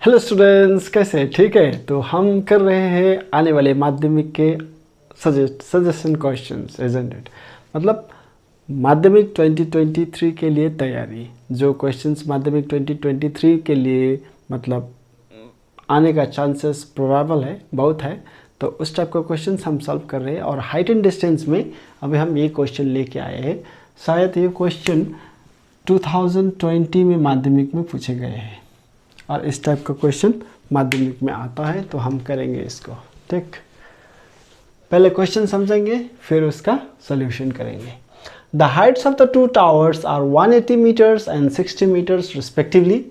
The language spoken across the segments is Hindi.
हेलो स्टूडेंट्स, कैसे हैं? ठीक है। तो हम कर रहे हैं आने वाले माध्यमिक के सजेशन क्वेश्चंस, इजंट इट? मतलब माध्यमिक 2023 के लिए तैयारी, जो क्वेश्चंस माध्यमिक 2023 के लिए मतलब आने का चांसेस प्रोबेबल है, बहुत है, तो उस टाइप का क्वेश्चंस हम सॉल्व कर रहे हैं। और हाइट एंड डिस्टेंस में अभी हम ये क्वेश्चन लेके आए हैं। शायद ये क्वेश्चन 2020 में माध्यमिक में पूछे गए हैं और इस टाइप का क्वेश्चन माध्यमिक में आता है, तो हम करेंगे इसको। ठीक, पहले क्वेश्चन समझेंगे फिर उसका सॉल्यूशन करेंगे। The heights of the two towers are 180 meters and 60 meters respectively.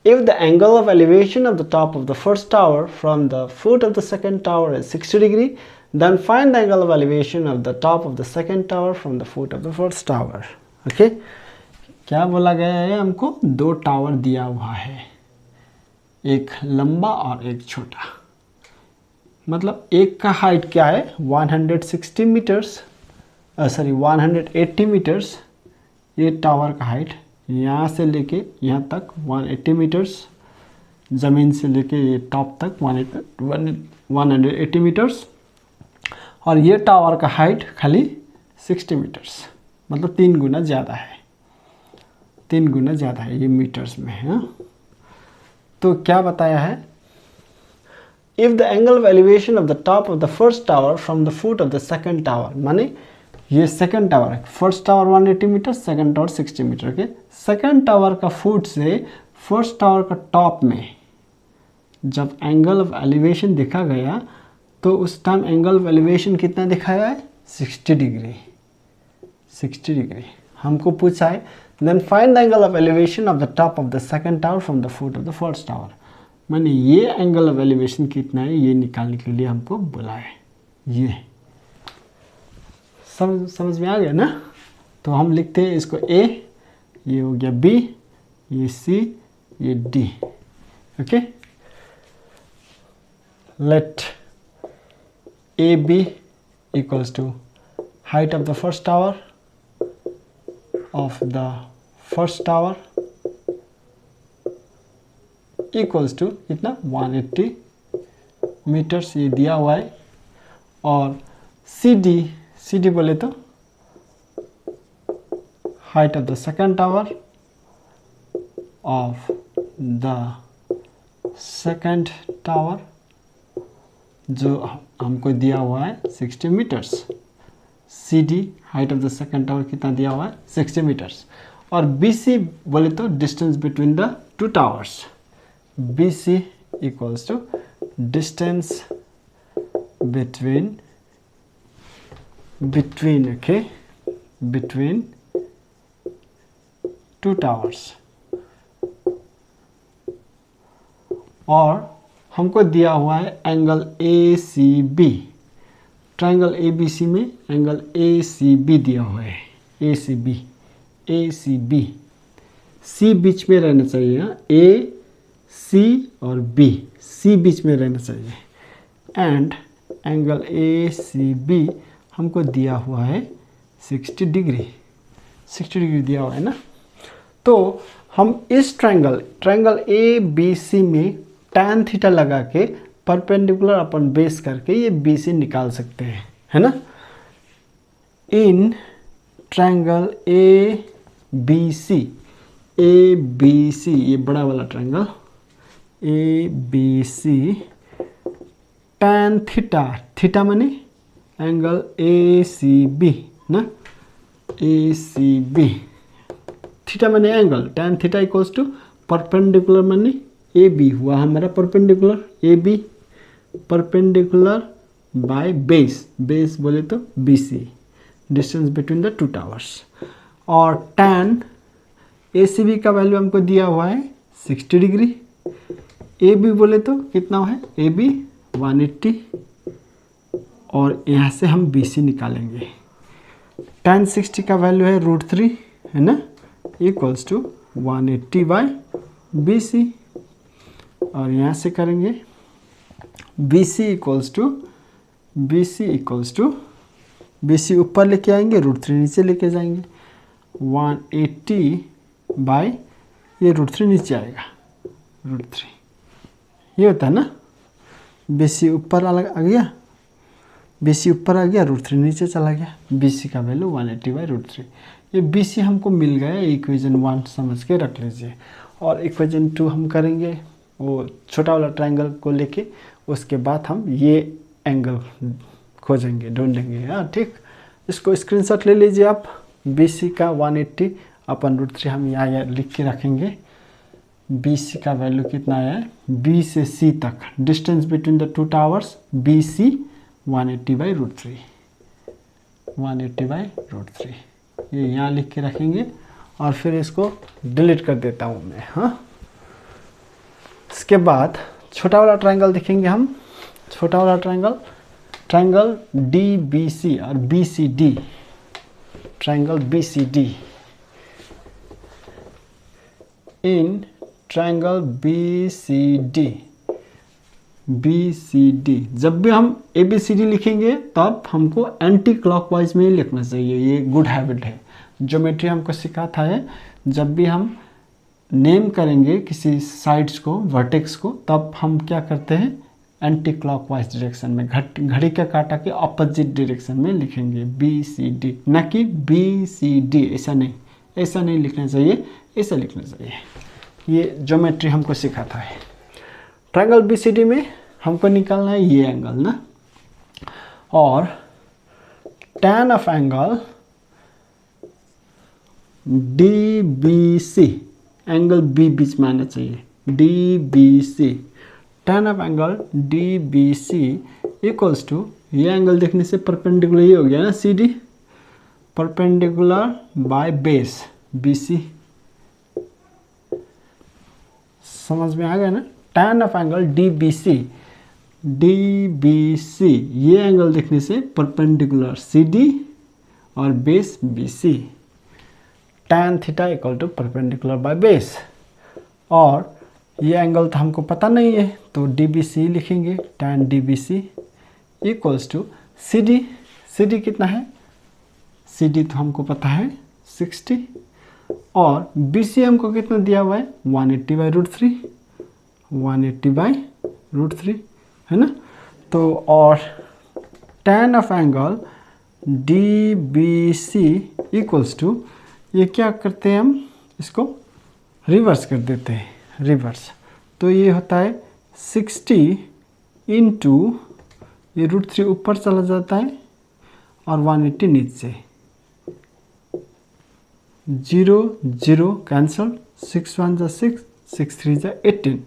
If the angle of elevation of the top of the first tower from the foot of the second tower is 60 degree, then find the angle of elevation of the top of the second tower from the foot of the first tower. Okay? क्या बोला गया है? हमको दो टावर दिया हुआ है, एक लंबा और एक छोटा। मतलब एक का हाइट क्या है? 160 मीटर्स, 180 मीटर्स। ये टावर का हाइट यहाँ से लेके यहाँ तक 180 मीटर्स, ज़मीन से लेके ये टॉप तक 180 मीटर्स। और ये टावर का हाइट खाली 60 मीटर्स, मतलब 3 गुना ज़्यादा है, 3 गुना ज़्यादा है, ये मीटर्स में है। तो क्या बताया है? If the angle of elevation of the top of the first tower from the foot of the second tower, माने ये सेकंड टावर है, first tower 180 meter, second tower 60 meter के। सेकंड टावर का फुट से फर्स्ट टावर का टॉप में जब एंगल ऑफ एलिवेशन देखा गया तो उस टाइम एंगल ऑफ एलिवेशन कितना दिखाया है? 60 डिग्री। 60 डिग्री हमको पूछा है। Then find the angle of elevation of the top of the second tower from the foot of the first tower. माने ये एंगल ऑफ एलिवेशन कितना है ये निकालने के लिए हमको बोला है। ये समझ में आ गया ना? तो हम लिखते हैं इसको ए, ये हो गया बी, ये सी, ये D. Okay, let A B equals to height of the first tower of the first tower equals to कितना? 180 मीटर्स, ये दिया हुआ है। और सी डी बोले तो height of the second tower of the second tower जो हमको दिया हुआ है 60 meters. C D height of the second tower कितना दिया हुआ है? 60 मीटर्स। और बी सी बोले तो distance between the two towers, BC equals to distance between two towers। और हमको दिया हुआ है एंगल ACB। ट्रायंगल ABC में एंगल ACB दिया हुआ है, ACB C बीच में रहना चाहिए। A C और B, C बीच में रहना चाहिए। एंड एंगल ACB हमको दिया हुआ है 60 डिग्री। 60 डिग्री दिया हुआ है ना? तो हम इस ट्रायंगल ABC में tan थीटा लगा के परपेंडिकुलर अपन बेस करके ये BC निकाल सकते हैं, है ना? इन ट्रायंगल ABC, ये बड़ा वाला ट्रायंगल ABC, tan थीटा माने एंगल ACB ना, ACB थीटा माने angle, tan theta equals to perpendicular माने AB हुआ हमारा perpendicular, AB perpendicular by base बोले तो BC, distance between the two towers. और tan ACB का वैल्यू हमको दिया हुआ है 60 डिग्री। AB बोले तो कितना है? AB 180। और यहाँ से हम BC निकालेंगे। tan 60 का वैल्यू है √3, है ना, इक्वल्स टू 180 बाय BC। और यहाँ से करेंगे BC इक्वल्स टू BC ऊपर लेके आएंगे, √3 नीचे लेके जाएंगे। 180 बाय ये √3 नीचे आएगा, √3 ये होता है ना, BC ऊपर आ गया, BC ऊपर आ गया, √3 नीचे चला गया, BC का वैल्यू 180/√3। ये BC हमको मिल गया, इक्वेशन 1 समझ के रख लीजिए। और इक्वेशन 2 हम करेंगे वो छोटा वाला ट्रायंगल को लेके, उसके बाद हम ये एंगल खोजेंगे, ढूंढेंगे। हाँ ठीक, इसको स्क्रीनशॉट ले लीजिए आप। BC का 180/√3 हम यहाँ लिख के रखेंगे। BC का वैल्यू कितना है, B से C तक distance between the two towers, BC 180/√3, 180/√3 ये यहाँ लिख के रखेंगे। और फिर इसको डिलीट कर देता हूँ मैं। हाँ, इसके बाद छोटा वाला ट्रायंगल देखेंगे हम। छोटा वाला ट्रायंगल DBC और BCD, triangle BCD। In triangle BCD जब भी हम ABCD लिखेंगे तब हमको एंटी क्लॉकवाइज में ही लिखना चाहिए। ये गुड हैबिट है, ज्योमेट्री हमको सिखाता है। जब भी हम नेम करेंगे किसी साइड्स को, वर्टेक्स को, तब हम क्या करते हैं, एंटी क्लॉकवाइज डायरेक्शन में, घड़ी का कांटा के ऑपोजिट डायरेक्शन में लिखेंगे BCD, ना कि BCD। ऐसा नहीं लिखना चाहिए, ऐसा लिखना चाहिए। ये ज्योमेट्री हमको सिखाता है। ट्रायंगल BCD में हमको निकालना है ये एंगल ना, और tan of angle DBC, angle B बीच में आना चाहिए, DBC, tan of angle DBC equals to, ये एंगल देखने से परपेंडिकुलर ही हो गया ना, CD, perpendicular by base BC। समझ में आ गया ना। tan ऑफ एंगल DBC, ये एंगल देखने से परपेंडिकुलर CD और base BC, tan theta equal to perpendicular by base. और ये एंगल तो हमको पता नहीं है, तो DBC लिखेंगे, tan DBC equals to CD कितना है, CD तो हमको पता है 60, और BC हमको कितना दिया हुआ है 180/√3, 180/√3 है ना। तो और tan of angle DBC equals to, ये क्या करते हैं हम, इसको रिवर्स कर देते हैं, रिवर्स। तो ये होता है 60 इंटू, ये √3 ऊपर चला जाता है और 180 नीचे, 0 0 कैंसल, 6 1 जा 6, 6 3 जा 18,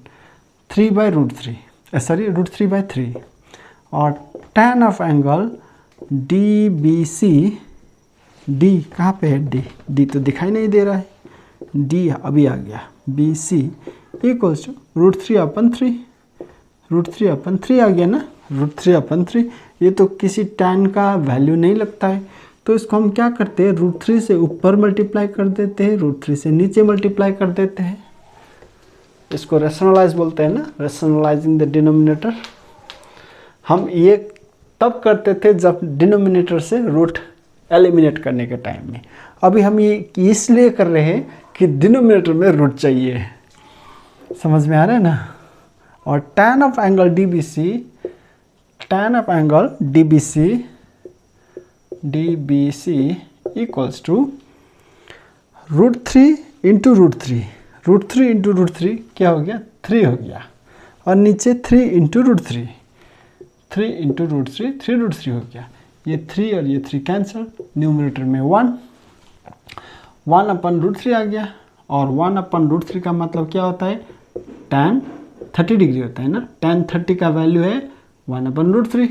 3/√3, सॉरी √3/3। और tan of angle DBC, D कहाँ पे है, D तो दिखाई नहीं दे रहा है, D अभी आ गया, BC इक्वल्स टू √3/3, √3/3 आ गया ना, √3/3। ये तो किसी tan का वैल्यू नहीं लगता है, तो इसको हम क्या करते हैं, √3 से ऊपर मल्टीप्लाई कर देते हैं, √3 से नीचे मल्टीप्लाई कर देते हैं। इसको रेशनलाइज बोलते हैं ना, रेशनलाइजिंग द डिनोमिनेटर। हम ये तब करते थे जब डिनोमिनेटर से रूट एलिमिनेट करने के टाइम में। अभी हम ये इसलिए कर रहे हैं कि डिनोमिनेटर में रूट चाहिए। समझ में आ रहा है ना। और tan of angle DBC, tan of angle DBC equals to √3 into √3, √3 into √3 क्या हो गया, 3 हो गया, और नीचे 3 इंटू √3, 3 इंटू √3, 3√3 हो गया। ये 3 और ये 3 कैंसिल, न्यूमरेटर में 1/√3 आ गया। और 1/√3 का मतलब क्या होता है, tan 30 डिग्री होता है ना। tan 30 का वैल्यू है 1/√3।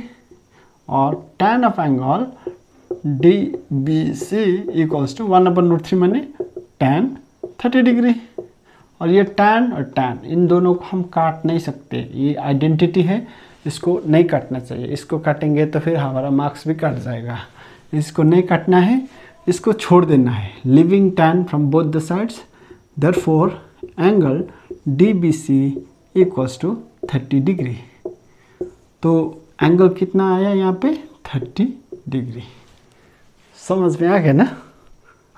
और tan of angle DBC equals to 1/√3 माने tan 30 डिग्री। और ये tan और tan इन दोनों को हम काट नहीं सकते, ये आइडेंटिटी है, इसको नहीं काटना चाहिए। इसको काटेंगे तो फिर हमारा मार्क्स भी कट जाएगा। इसको नहीं काटना है, इसको छोड़ देना है। Leaving tan from both the sides, therefore angle DBC equals to 30 degree. तो एंगल कितना आया यहाँ पे, 30 डिग्री। समझ में आ गया ना,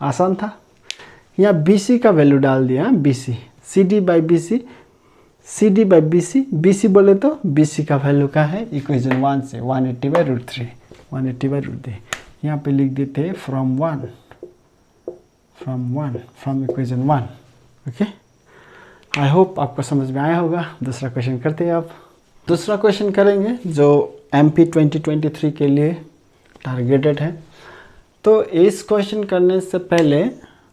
आसान था। यहाँ BC का वैल्यू डाल दिया, BC CD/BC CD by BC, BC बोले तो BC का वैल्यू क्या है इक्वेशन 1 से 180/√3, 180/√3 यहाँ पे लिख देते हैं from equation 1। Okay, I hope आपको समझ में आया होगा। दूसरा क्वेश्चन करते हैं। आप दूसरा क्वेश्चन करेंगे जो MP 2023 के लिए टारगेटेड है। तो इस क्वेश्चन करने से पहले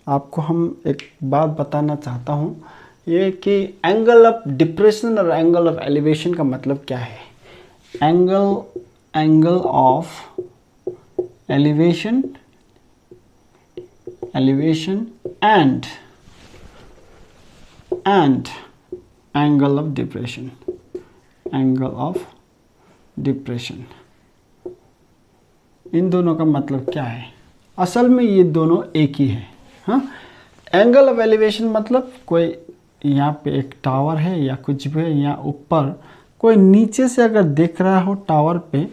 आपको हम एक बात बताना चाहता हूँ, ये कि एंगल ऑफ डिप्रेशन और एंगल ऑफ एलिवेशन का मतलब क्या है। Angle of elevation and angle of depression, इन दोनों का मतलब क्या है। असल में ये दोनों एक ही है। हाँ, एंगल ऑफ एलिवेशन मतलब कोई यहाँ पे एक टावर है या कुछ भी है, यहाँ ऊपर कोई नीचे से अगर देख रहा हो, टावर पे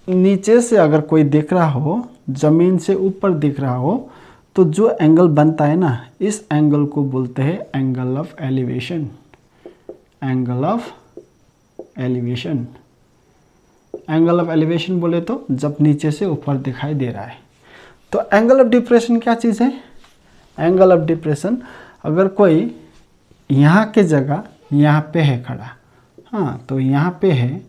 नीचे से अगर कोई देख रहा हो, ज़मीन से ऊपर दिख रहा हो, तो जो एंगल बनता है ना, इस एंगल को बोलते हैं angle of elevation. Angle of elevation बोले तो जब नीचे से ऊपर दिखाई दे रहा है। तो एंगल ऑफ डिप्रेशन क्या चीज़ है। एंगल ऑफ डिप्रेशन, अगर कोई यहाँ के जगह यहाँ पे है खड़ा, हाँ तो यहाँ पे है,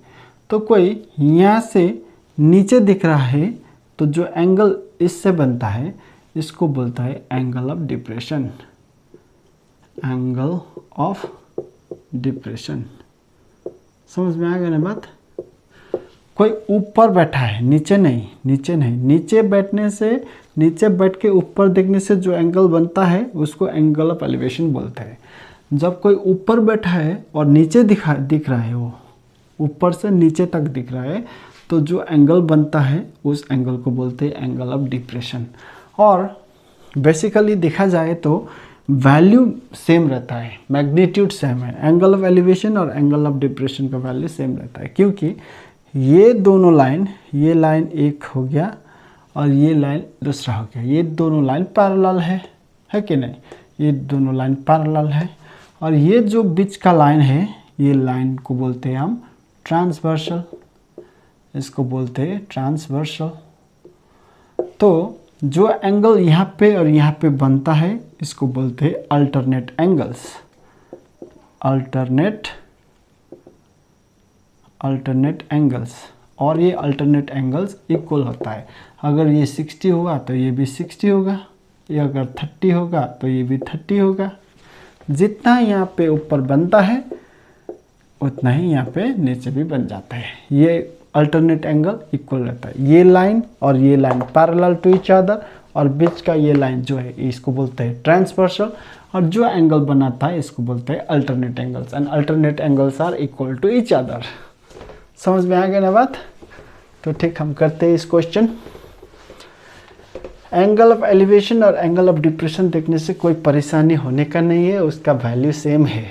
तो कोई यहाँ से नीचे दिख रहा है, तो जो एंगल इससे बनता है इसको बोलता है angle of depression. Angle of depression, समझ में आ गया ना बात। कोई ऊपर बैठा है, नीचे नहीं, नीचे बैठ के ऊपर देखने से जो एंगल बनता है उसको एंगल ऑफ एलिवेशन बोलते हैं। जब कोई ऊपर बैठा है और नीचे दिख रहा है, वो ऊपर से नीचे तक दिख रहा है, तो जो एंगल बनता है उस एंगल को बोलते हैं एंगल ऑफ डिप्रेशन। और बेसिकली देखा जाए तो वैल्यू सेम रहता है, मैग्नीट्यूड सेम है। एंगल ऑफ एलिवेशन और एंगल ऑफ डिप्रेशन का वैल्यू सेम रहता है, क्योंकि ये दोनों लाइन, ये लाइन एक हो गया और ये लाइन दूसरा हो गया। ये दोनों लाइन पैरेलल है कि नहीं, ये दोनों लाइन पैरेलल है। और ये जो बीच का लाइन है, ये लाइन को बोलते हैं हम ट्रांसवर्सल, इसको बोलते हैं ट्रांसवर्सल। तो जो एंगल यहाँ पे और यहाँ पे बनता है इसको बोलते हैं अल्टरनेट एंगल्स। अल्टरनेट एंगल्स, और ये अल्टरनेट एंगल्स इक्वल होता है। अगर ये 60 होगा तो ये भी 60 होगा, ये अगर 30 होगा तो ये भी 30 होगा। जितना यहाँ पे ऊपर बनता है उतना ही यहाँ पे नीचे भी बन जाता है। ये अल्टरनेट एंगल इक्वल रहता है। ये लाइन और ये line parallel to each other, और बीच का ये लाइन जो है इसको बोलते हैं ट्रांसवर्सल, और जो एंगल बनाता है इसको बोलते हैं alternate angles. And alternate angles are equal to each other. समझ में आ गया ना बात। तो ठीक, हम करते हैं इस क्वेश्चन। एंगल ऑफ एलिवेशन और एंगल ऑफ डिप्रेशन देखने से कोई परेशानी होने का नहीं है, उसका वैल्यू सेम है,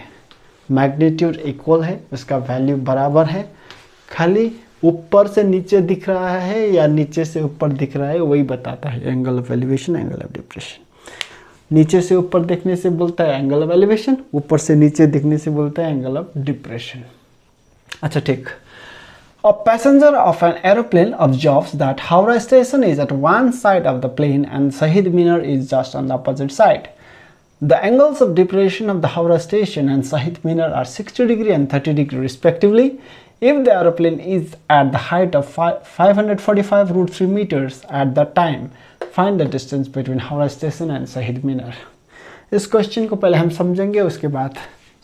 मैग्नीट्यूड इक्वल है, उसका वैल्यू बराबर है। खाली ऊपर से नीचे दिख रहा है या नीचे से ऊपर दिख रहा है वही बताता है angle of elevation, angle of depression. नीचे से ऊपर देखने से बोलता है एंगल ऑफ एलिवेशन, ऊपर से नीचे देखने से बोलता है एंगल ऑफ डिप्रेशन। अच्छा ठीक। A passenger of an aeroplane observes that Howrah station is at one side of the plane and Shahid Minar is just on the opposite side. The angles of depression of the Howrah station and Shahid Minar are 60 degree and 30 degree respectively. If the aeroplane is at the height of 545√3 meters at the time, find the distance between Howrah station and Shahid Minar. इस क्वेश्चन को पहले हम समझेंगे, उसके बाद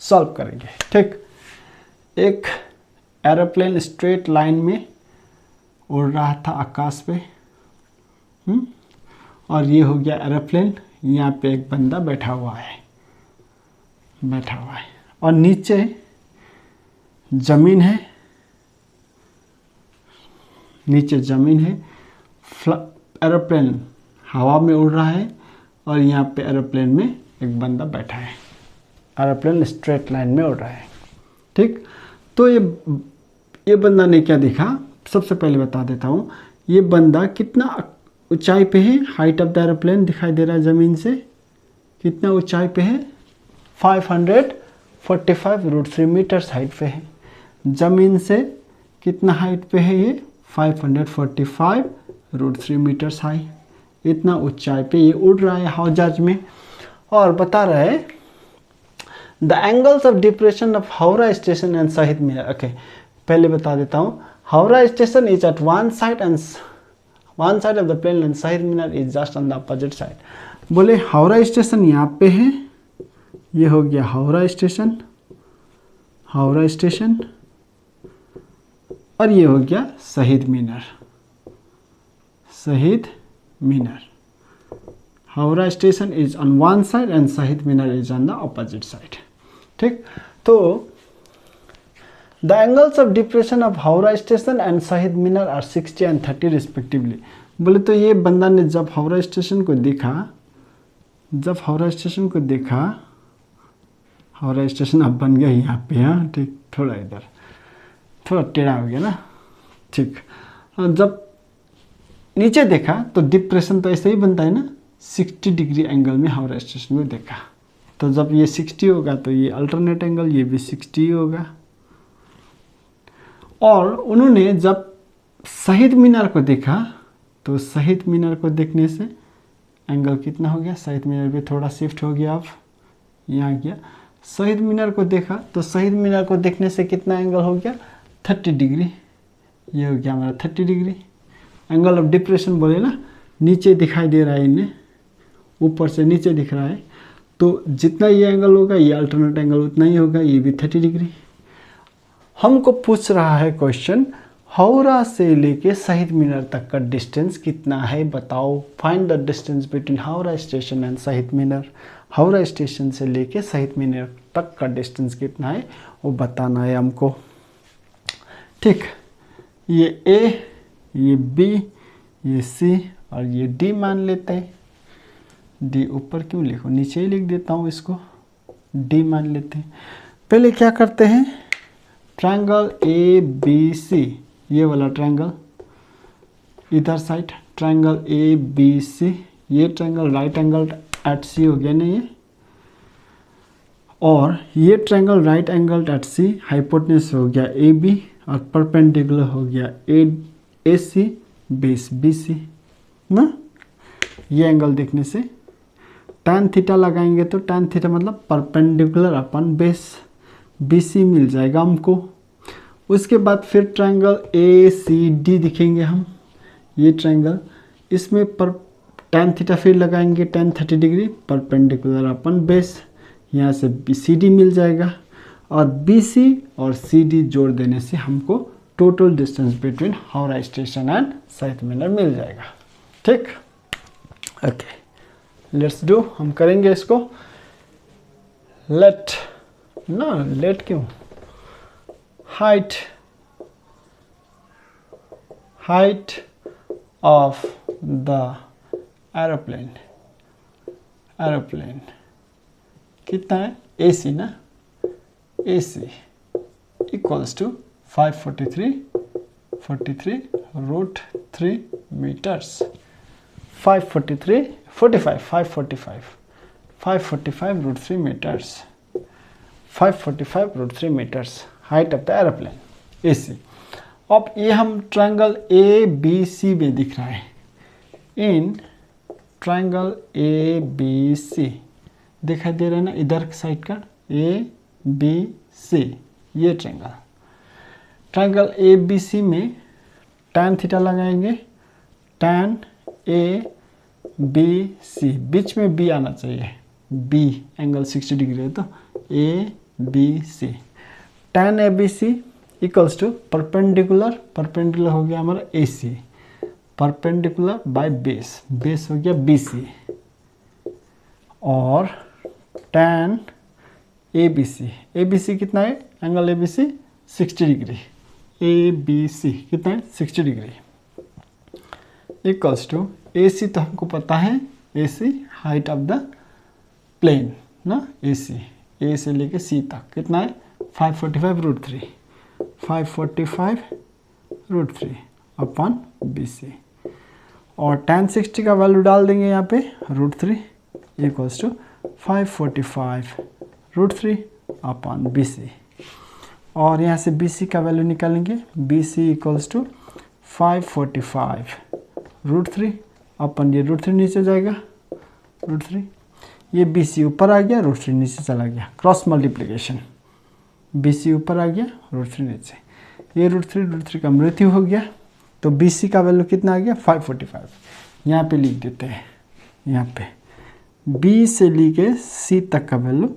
सॉल्व करेंगे। ठीक, एक एरोप्लेन स्ट्रेट लाइन में उड़ रहा था आकाश पे, और ये हो गया एरोप्लेन। यहाँ पे एक बंदा बैठा हुआ है, और नीचे ज़मीन है, एरोप्लेन हवा में उड़ रहा है, और यहाँ पे एरोप्लेन में एक बंदा बैठा है। एरोप्लेन स्ट्रेट लाइन में उड़ रहा है। ठीक, तो ये बंदा ने क्या देखा, सबसे पहले बता देता हूँ। ये बंदा कितना ऊंचाई पे है, हाइट ऑफ द एरोप्लेन दिखाई दे रहा है ज़मीन से, कितना ऊंचाई पे है, 45 रूट 3 मीटर्स हाइट पे है। ज़मीन से कितना हाइट पे है ये? 545 रूट 3 मीटर्स हाई। इतना ऊंचाई पे ये उड़ रहा है हवाई जहाज में। और बता रहा है the angles of depression of Howrah station and Shaheed Minar. Okay, पहले बता देता हूँ, Howrah station is at one side of the plane and Shaheed Minar is just on the opposite side. बोले हावड़ा स्टेशन यहाँ पे है, ये हो गया हावड़ा स्टेशन, और ये हो गया Shaheed Minar. Howrah station is on one side and Shaheed Minar is on the opposite side. ठीक, तो the angles of depression of Howrah station and Shaheed Minar are 60 and 30 respectively. बोले तो ये बंदा ने जब हावड़ा स्टेशन को देखा, हावड़ा स्टेशन अब बन गया यहाँ पे, हाँ ठीक, थोड़ा इधर थोड़ा टेढ़ा हो गया ना, ठीक। जब नीचे देखा तो डिप्रेशन तो ऐसे ही बनता है ना, 60 डिग्री एंगल में हावड़ा स्टेशन को देखा। तो जब ये 60 होगा तो ये अल्टरनेट एंगल, ये भी 60 होगा। और उन्होंने जब शहीद मीनार को देखा तो शहीद मीनार को देखने से एंगल कितना हो गया, शहीद मीनार भी थोड़ा शिफ्ट हो गया, अब यहाँ गया। शहीद मीनार को देखा तो शहीद मीनार को देखने से कितना एंगल हो गया, 30 डिग्री। ये हो गया हमारा 30 डिग्री। एंगल ऑफ डिप्रेशन बोले ना, नीचे दिखाई दे रहा है, इन्हें ऊपर से नीचे दिख रहा है, तो जितना ये एंगल होगा ये अल्टरनेट एंगल उतना ही होगा, ये भी 30 डिग्री। हमको पूछ रहा है क्वेश्चन, हावड़ा से लेके शहीद मीनार तक का डिस्टेंस कितना है बताओ। Find the distance between Howrah station and Shaheed Minar. Howrah station से लेके शहीद मीनार तक का डिस्टेंस कितना है वो बताना है हमको। ठीक, ये ए, ये बी, ये सी और ये डी मान लेते हैं। डी ऊपर क्यों लिखो, नीचे ही लिख देता हूँ इसको, डी मान लेते हैं। पहले क्या करते हैं, ट्रायंगल ए बी सी, ये वाला ट्रायंगल इधर साइड, ट्रायंगल ए बी सी, ये triangle right angle at C हो गया ना ये, और ये triangle right angle at C, hypotenuse हो गया ए बी और परपेंडिकुलर हो गया ए सी, बेस बी सी ना। ये एंगल देखने से tan थीटा लगाएंगे तो tan थीटा मतलब परपेंडिकुलर अपन बेस बी सी मिल जाएगा हमको। उसके बाद फिर ट्रायंगल ए सी डी दिखेंगे हम, ये ट्रायंगल, इसमें पर tan थीटा फिर लगाएंगे tan 30 डिग्री परपेंडिकुलर अपन बेस, यहाँ से बी सी डी मिल जाएगा, और बी सी और सी डी जोड़ देने से हमको total distance between Howrah station and Shaheed मीनार मिल जाएगा। ठीक, ओके, लेट्स डू, हम करेंगे इसको। लेट क्यों, हाइट ऑफ द एरोप्लेन कितना है, ए सी ना, A C equals to 543 root 3 metres. 545 root 3 metres, 545 root 3 metres height of the aeroplane AC। अब ये हम ट्रायंगल ए बी सी में दिख रहा है, इन ट्रायंगल ए बी सी दिखाई दे रहा है ना, इधर साइड का ए बी सी, ये ट्रायंगल ए बी सी में tan थीटा लगाएंगे, tan ए बी सी, बीच में बी आना चाहिए, बी एंगल 60 डिग्री है तो A B C, tan A B C equals to perpendicular हो गया हमारा A C, perpendicular by base हो गया बी सी, और tan ए बी सी कितना है, angle A B C 60 degree, A B C कितना है 60 degree, equals to A C तो हमको पता है, A C height of the plane ना, ए से लेके सी तक कितना है 545 रूट 3 अपॉन बी सी, और tan 60 का वैल्यू डाल देंगे यहाँ पे root 3 equals to 545 root 3 upon BC। और यहाँ से BC का वैल्यू निकालेंगे, BC इक्वल्स टू 545√3 अपन ये √3 नीचे जाएगा, √3, ये BC ऊपर आ गया, √3 नीचे चला गया, क्रॉस मल्टीप्लिकेशन, BC ऊपर आ गया, √3 नीचे, ये √3 का मृत्यु हो गया। तो BC का वैल्यू कितना आ गया 545। यहाँ पे लिख देते हैं, यहाँ पे B से लेके C तक का value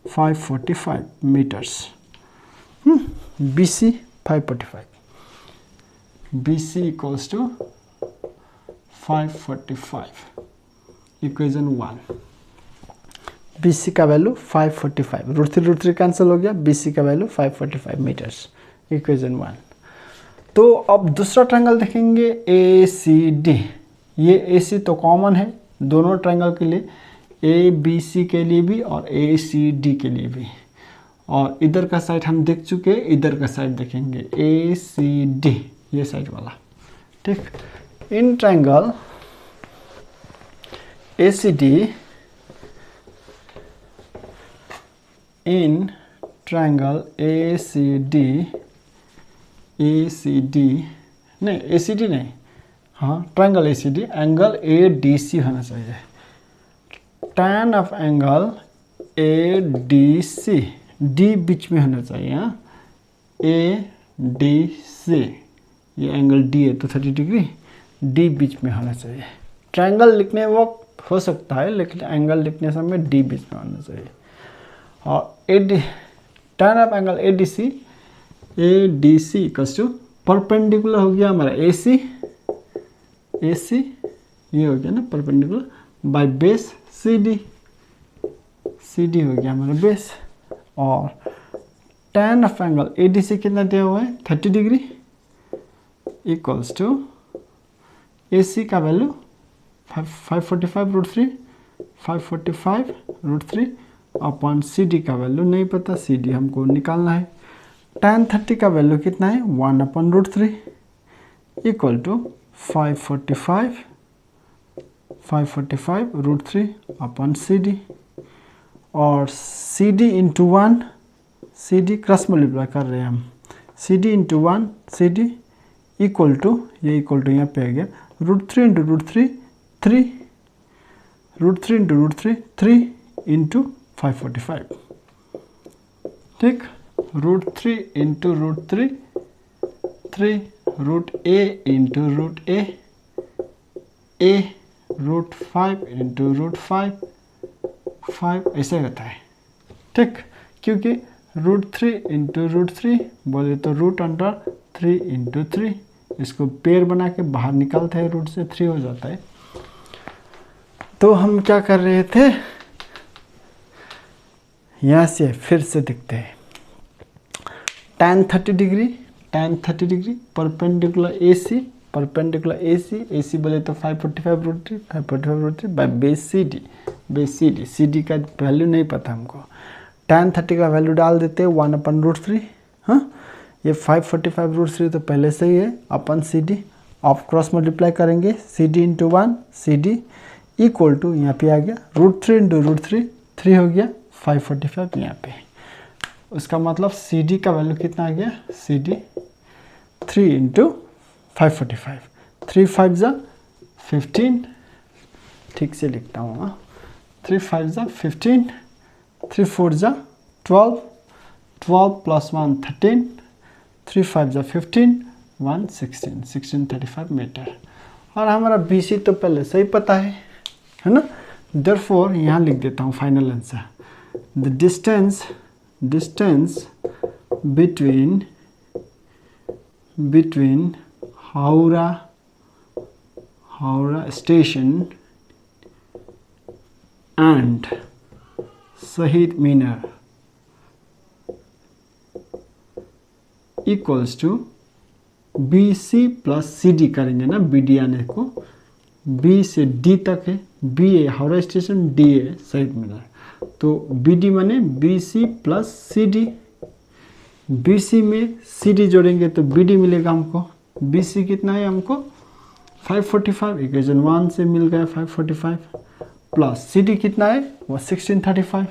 545 meters. BC 545, BC equals to 545, equation 1। BC का वैल्यू 545, √3 कैंसिल हो गया, BC का वैल्यू 545 मीटर्स, इक्वेशन 1। तो अब दूसरा ट्रायंगल देखेंगे ACD। ये AC तो कॉमन है दोनों ट्रायंगल के लिए, ABC के लिए भी और ACD के लिए भी। और इधर का साइड हम देख चुके, इधर का साइड देखेंगे ACD, ये साइड वाला, ठीक। In triangle ACD, in triangle ACD नहीं, ACD नहीं, हाँ ट्रायंगल ACD, एंगल ADC होना चाहिए। tan of angle ADC, D बीच में होना चाहिए, हाँ, ADC, ये एंगल D है तो 30 डिग्री, D बीच में होना चाहिए। ट्रायंगल लिखने वक्त हो सकता है, लेकिन एंगल लिखने समय D बीच में होना चाहिए। और tan of angle ADC equals to perpendicular हो गया हमारा AC, ये हो गया ना परपेंडिकुलर, बाय बेस CD हो गया हमारा बेस। और tan ऑफ एंगल ADC कितना दिया हुआ है 30 डिग्री, इक्वल्स टू AC का वैल्यू 545√3, 545√3 अपॉन CD का वैल्यू नहीं पता, CD हमको निकालना है। tan 30 का वैल्यू कितना है 1/√3 इक्वल टू 545√3 अपॉन CD। और CD into 1, CD cross multiply कर रहे हैं हम, CD into 1 CD equal to, ये इक्वल टू यहाँ पे आ गया √3 इंटू √3 3, √3 इंटू √3 3 इंटू 545, ठीक। √3 into √3 3, √A into √A, √5 into √5 5, ऐसा रहता है, ठीक। क्योंकि √3 इंटू √3 बोले तो √3 इंटू 3, इसको पेयर बना के बाहर निकालते हैं, रूट से 3 हो जाता है। तो हम क्या कर रहे थे, यहाँ से फिर से देखते हैं, tan 30 डिग्री परपेंडिकुलर AC बोले तो 545√3 बाय बेस CD का वैल्यू नहीं पता हमको। tan 30 का वैल्यू डाल देते हैं 1/√3, हाँ, ये 545√3 तो पहले से ही है, अपन CD आप क्रॉस मल्टीप्लाई करेंगे, CD into 1 CD equal to, यहाँ पे आ गया √3 इंटू √3 3 हो गया 545 यहाँ पे। उसका मतलब CD का वैल्यू कितना आ गया, CD 3 इंटू 545, 3 5 जा 15, ठीक से लिखता हूँ, 3 5 जा 15, 3 4 जा 12, 12 प्लस 1 13, 3 5 जा 15, 1 16, 1635 मीटर। और हमारा BC तो पहले से ही पता है ना, देयरफॉर यहाँ लिख देता हूँ final answer, the distance between Howrah station and Shaheed Minar equals to BC plus CD करेंगे ना, BD आने को, B से D तक है, B है हावड़ा स्टेशन, D है शहीद मीनार, तो BD माने BC प्लस CD, BC में CD जोड़ेंगे तो BD मिलेगा हमको। BC कितना है हमको 545, इक्वेशन 1 से मिल गया 545, प्लस CD कितना है वो 1635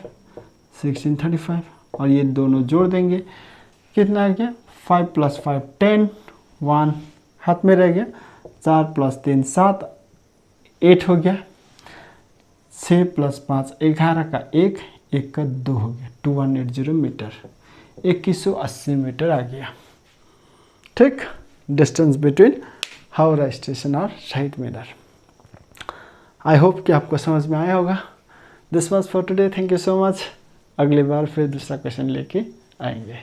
और ये दोनों जोड़ देंगे, कितना आ गया 5 + 5 10, 1 हाथ में रह गया, 4 + 3 7 8 हो गया, 6 + 5 11 का 1 1 का 2 हो गया, 2180 मीटर, 2180 मीटर आ गया। ठीक, डिस्टेंस बिटवीन हावड़ा स्टेशन और शाहीद मीनार। आई होप कि आपको समझ में आया होगा। This was for today, thank you so much. अगली बार फिर दूसरा क्वेश्चन लेके आएंगे।